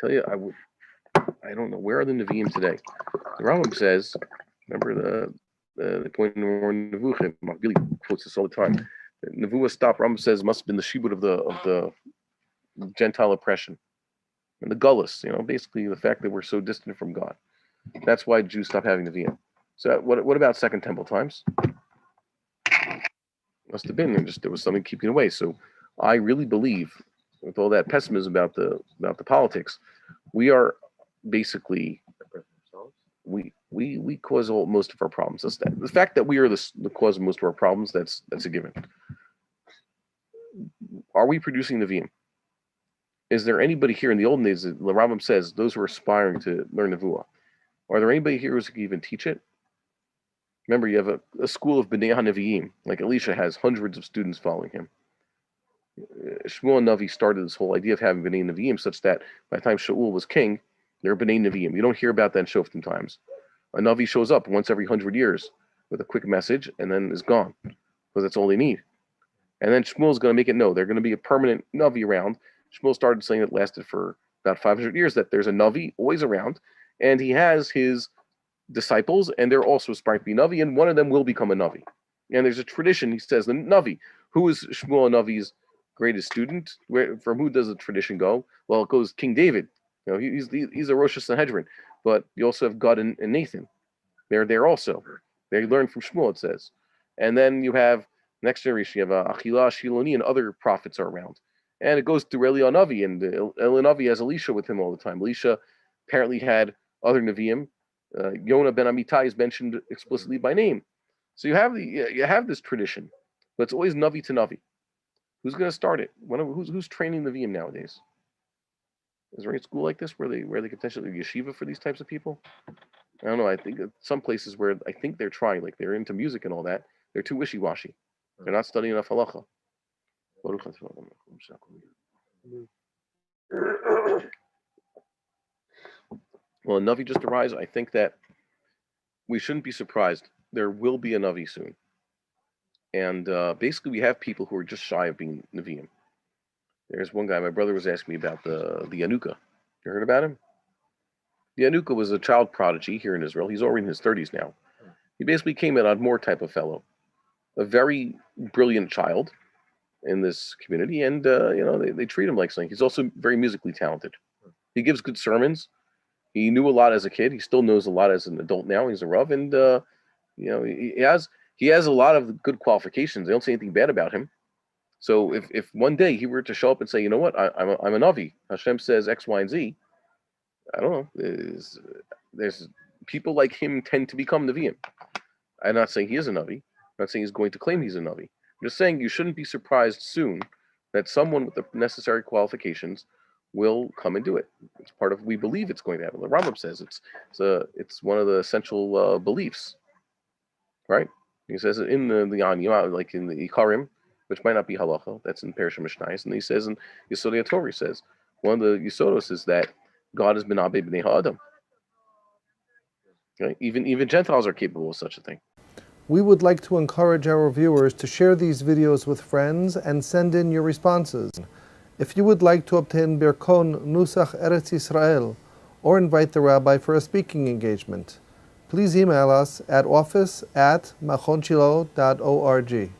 tell you, I don't know, where are the Nevi'im today? The Rambam says, remember the point in Nevuchim, Machbili quotes this all the time. Nevuah stopped, Rambam says, must have been the shibud of the Gentile oppression. And the gullus, basically the fact that we're so distant from God. That's why Jews stopped having Nevi'im. So what about Second Temple times? Must have been there was something keeping away. So I really believe, with all that pessimism about the politics, we are basically we cause most of our problems. The fact that we are the cause of most of our problems, that's a given. Are we producing Nevi'im? Is there anybody here in the olden days? The Rambam says those who are aspiring to learn Nevuah. Are there anybody here who can even teach it? Remember, you have a school of B'nai HaNevi'im, like Elisha has hundreds of students following him. Shmuel Navi started this whole idea of having B'nai Nevi'im such that by the time Shaul was king, there were B'nai Nevi'im. You don't hear about that in Shoftim times. A Navi shows up once every 100 years with a quick message and then is gone, because that's all they need. And then Shmuel's going to make it know they're going to be a permanent Navi around. Shmuel started saying it lasted for about 500 years, that there's a Navi always around, and he has his disciples, and they're also aspiring to be Navi, and one of them will become a Navi. And there's a tradition, he says, the Navi. Who is Shmuel Navi's greatest student? From who does the tradition go? Well, it goes King David. He's a Rosh Hashanah, but you also have God and Nathan. They're there also. They learn from Shmuel, it says. And then you have next generation, you have Achila, Shiloni, and other prophets are around. And it goes through Eliyahu Navi, and Eliyahu Navi has Elisha with him all the time. Elisha apparently had other Nevi'im. Yonah ben Amittai is mentioned explicitly by name. So you have this tradition, but it's always Navi to Navi. Who's going to start it? Who's training Nevi'im nowadays? Is there any school like this where they could potentially yeshiva for these types of people? I don't know. I think some places where I think they're trying, like they're into music and all that, they're too wishy-washy. They're not studying enough halacha. Well, a Navi just arrives. I think that we shouldn't be surprised. There will be a Navi soon. And basically we have people who are just shy of being Nevi'im. There's one guy, my brother was asking me about the Yanuka. You heard about him? The Yanuka was a child prodigy here in Israel. He's already in his 30s now. He basically came in on more type of fellow. A very brilliant child in this community, and they treat him like something. He's also very musically talented. He gives good sermons. He knew a lot as a kid. He still knows a lot as an adult now. He's a Rav, and he has a lot of good qualifications. They don't say anything bad about him. So if one day he were to show up and say, you know what, I'm a Navi, Hashem says X, Y, and Z, I don't know. There's people like him tend to become Nevi'im. I'm not saying he is a Navi. I'm not saying he's going to claim he's a Navi. I'm just saying you shouldn't be surprised soon that someone with the necessary qualifications will come and do it. It's part of, we believe it's going to happen. The Rambam says it's one of the essential beliefs, right? He says it in the Anyam, like in the Ikarim, which might not be halacha. That's in Parashah Mishnayos, and he says in Yesodei Torah, he says one of the Yesodos is that God has been Abed Bnei Ha'adam. Okay? Even Gentiles are capable of such a thing. We would like to encourage our viewers to share these videos with friends and send in your responses. If you would like to obtain Birkon Nusach Eretz Yisrael or invite the rabbi for a speaking engagement, please email us at office@machonshilo.org.